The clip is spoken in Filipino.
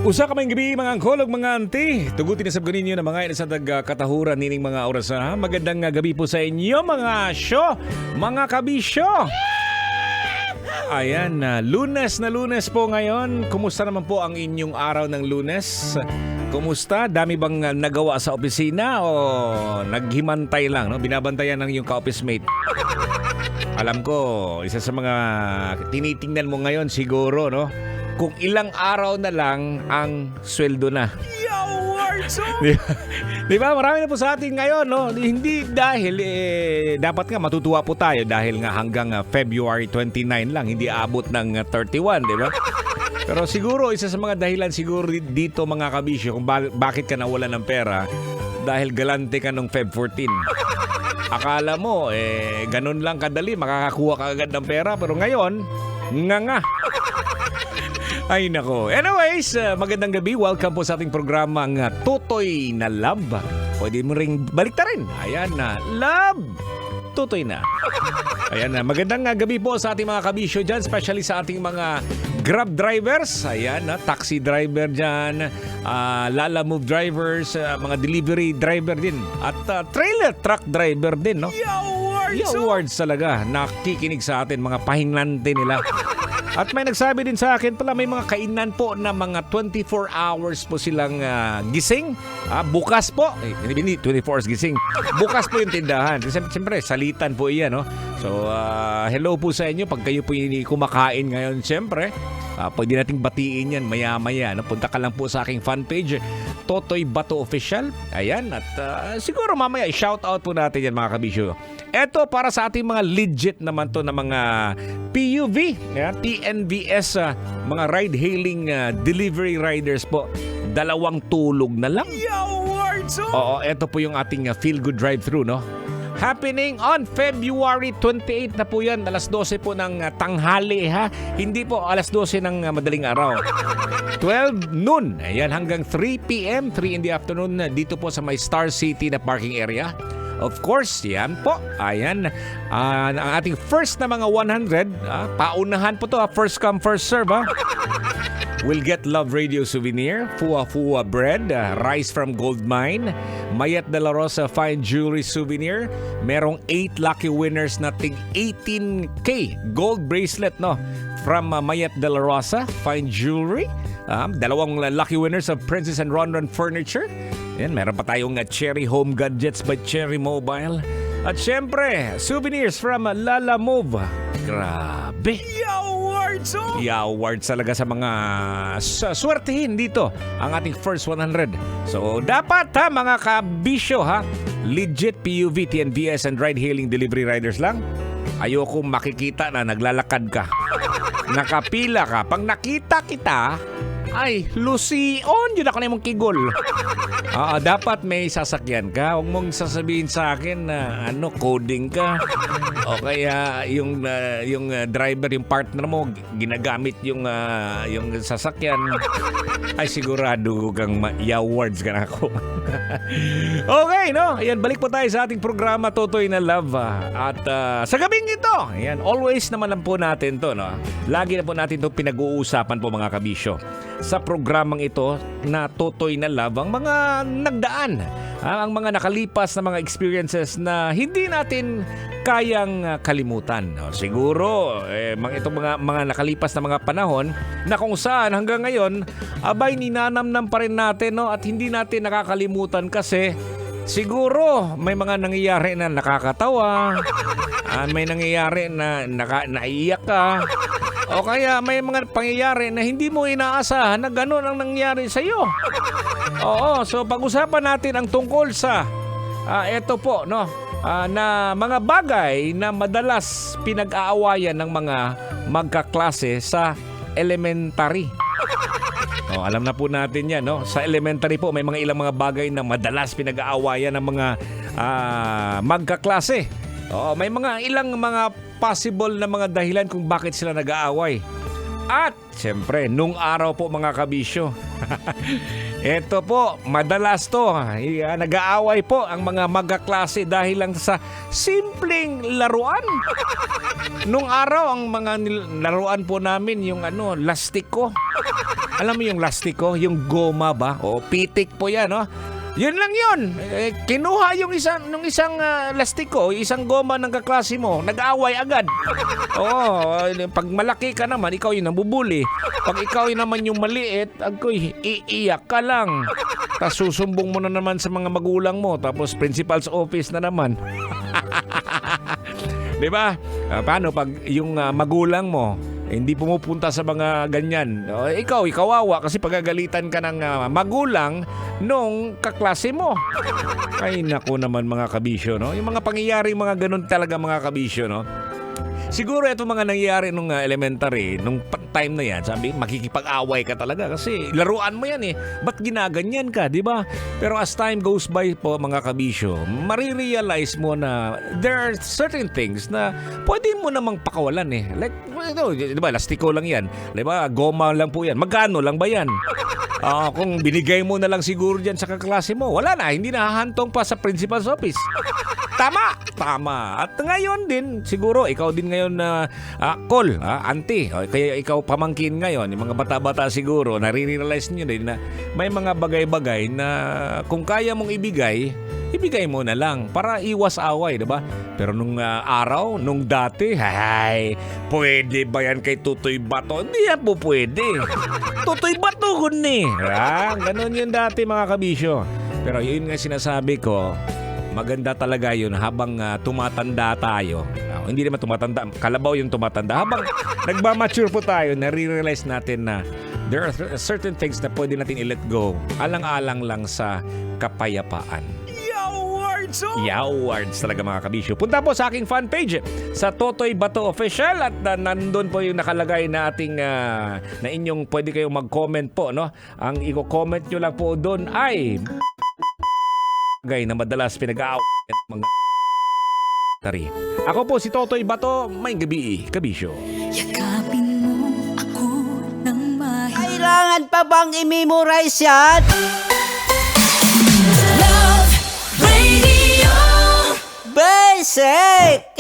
Usa ka may gabi mga angkol ug mga auntie. Tugutin na sab ninyo na mga sa katahuran nining mga oras ha. Magandang gabi po sa inyo mga show, mga kabisyo. Ayan, Lunes na Lunes po ngayon. Kumusta naman po ang inyong araw ng Lunes? Kumusta? Dami bang nagawa sa opisina o naghimantay lang, no? Binabantayan ng iyong ka-office mate. Alam ko, isa sa mga tinitingnan mo ngayon siguro, no? Kung ilang araw na lang ang sweldo na. Di ba? Marami na po sa atin ngayon, no? Hindi dahil, dapat nga matutuwa po tayo dahil nga hanggang February 29 lang, hindi abot ng 31, di ba? Pero siguro, isa sa mga dahilan siguro dito mga kabisyo kung bakit ka nawala ng pera dahil galante ka nung Feb 14. Akala mo, ganun lang kadali, makakakuha ka agad ng pera, pero ngayon, nga. Ay nako. Anyways, magandang gabi. Welcome po sa ating programang Totoy na Love. Pwede mo ring baliktarin. Ayan na, Love. Totoy na. Ayan na, magandang gabi po sa ating mga kabisyo dyan, especially sa ating mga Grab drivers. Ayan na, taxi driver dyan, Lala Move drivers, mga delivery driver din. At trailer truck driver din, no? Awards talaga. Nakikinig sa atin, mga pahinglante nila. At may nagsabi din sa akin pala, may mga kainan po na mga 24 hours po silang gising. Bukas po. Hindi 24 hours gising. Bukas po yung tindahan. Siyempre, salitan po iyan, no? So, hello po sa inyo. Pag kayo po kumakain ngayon, siyempre, pwede nating batiin yan maya-maya. No? Punta ka lang po sa aking fan page, Totoy Bato Official. Ayan. At siguro mamaya, i-shout out po natin yan mga kabisyo. Eto para sa ating mga legit naman to na mga PUV, TNVS, mga ride-hailing delivery riders po. 2 tulog na lang. Oo, eto po yung ating Feel Good Drive-Thru, no? Happening on February 28 na po yan. Alas 12 po ng tanghali, ha? Hindi po alas 12 ng madaling araw. 12 noon. Ayan, hanggang 3 p.m., 3 in the afternoon, dito po sa may Star City na parking area. Of course, yan po. Ayan, ang ating first na mga 100, paunahan po to, first come, first serve, ha? We'll get Love Radio souvenir, Fua bread, rice from Gold Mine, Mayet de la Rosa fine jewelry souvenir. Merong 8 lucky winners na tig 18K gold bracelet, no? From Mayet de la Rosa fine jewelry. 2 lucky winners of Princess and Ronron Furniture. Yan, meron pa tayong Cherry Home Gadgets by Cherry Mobile. At syempre, souvenirs from Lala Move. Grabe. Awards talaga sa mga swertihin dito ang ating first 100. So, dapat mga kabisyo, legit PUV, TNVS and ride-hailing delivery riders lang. Ayoko makikita na naglalakad ka. Nakapila ka. Pag nakita kita, ay, Lucion, yun ako na yung kigol. Dapat may sasakyan ka. Huwag mong sasabihin sa akin na coding ka. O kaya yung driver, yung partner mo, ginagamit yung sasakyan. Ay, sigurado kang awards ka na ako. Okay, no? Ayan, balik po tayo sa ating programa Totoy na Love. At sa gabing ito, ayan, always naman lang po natin to, no? Lagi na po natin itong pinag-uusapan po mga kabisyo. Sa programang ito na Totoy na Love, ang mga nagdaan, ang mga nakalipas na mga experiences na hindi natin kayang kalimutan. Siguro, itong mga nakalipas na mga panahon na kung saan hanggang ngayon, abay ninanamnam pa rin natin, no? At hindi natin nakakalimutan kasi siguro may mga nangyayari na nakakatawa, may nangyayari na naiiyak ka, o kaya may mga pangyayari na hindi mo inaasahan na gano'n ang nangyari sa iyo. Oo, so pag-usapan natin ang tungkol sa eto po, no? Na mga bagay na madalas pinag-aawayan ng mga magkaklase sa elementary. Alam na po natin yan, no? Sa elementary po, may mga ilang mga bagay na madalas pinag-aawayan ng mga magkaklase. May mga ilang mga possible na mga dahilan kung bakit sila nag-aaway. At, siyempre, nung araw po mga kabisyo, eto po, madalas to, nag-aaway po ang mga magkaklase dahil lang sa simpleng laruan. Nung araw, ang mga laruan po namin, yung lastiko. alam mo yung lastiko, yung goma ba? O pitik po yan, no? Yun lang yun. Kinuha yung isang lastiko, isang goma ng kaklase mo, nag-aaway agad. Oo, pag malaki ka naman, ikaw yung nabubuli. Pag ikaw yung naman yung maliit, iiyak ka lang. Tapos susumbong mo na naman sa mga magulang mo, tapos principal's office na naman. Diba? Paano pag yung magulang mo hindi pumupunta sa mga ganyan? Ikaw, kawawa kasi pagagalitan ka ng magulang nung kaklase mo. Ay naku naman mga kabisyo, no? Yung mga pangyayari, mga ganun talaga mga kabisyo, no? Siguro ito mga nangyayari nung elementary, nung time na yan, sabi, makikipag-away ka talaga kasi laruan mo yan eh. Ba't ginaganyan ka, di ba? Pero as time goes by po mga kabisyo, marirealize mo na there are certain things na pwede mo namang pakawalan eh. Like, ito, di ba, lastiko lang yan. Di ba, goma lang po yan. Magkano lang ba yan? Kung binigay mo na lang siguro dyan sa kaklase mo, wala na, hindi nahahantong pa sa principal's office. Tama. At ngayon din, siguro, ikaw din ngayon na call, auntie. Kaya ikaw pamangkin ngayon, yung mga bata-bata siguro, nare-realize nyo din na may mga bagay-bagay na kung kaya mong ibigay mo na lang para iwas away, diba? Pero nung araw, nung dati, pwede ba yan kay Tutoy Bato? Hindi yan po pwede. Tutoy Bato kun eh. Ganun yun dati mga kabisyo. Pero yun nga sinasabi ko, maganda talaga yun habang tumatanda tayo. Hindi naman tumatanda, kalabaw yung tumatanda. Habang nagmamature po tayo, nare-realize natin na there are certain things na pwede natin i-let go. Alang-alang lang sa kapayapaan. Yawards talaga mga kabisyo. Punta po sa aking fan page sa Totoy Bato Official at nandun po yung nakalagay na ating na inyong pwede kayong mag-comment po, no? Ang i-comment nyo lang po doon ay bagay na madalas pinag-aaway ng mga tari. Ako po si Totoy Bato, may gabi kabisyo. Yakapin mo ako ng mahigpit. Kailangan pa bang i-memorize yan? Love Radio. Basic!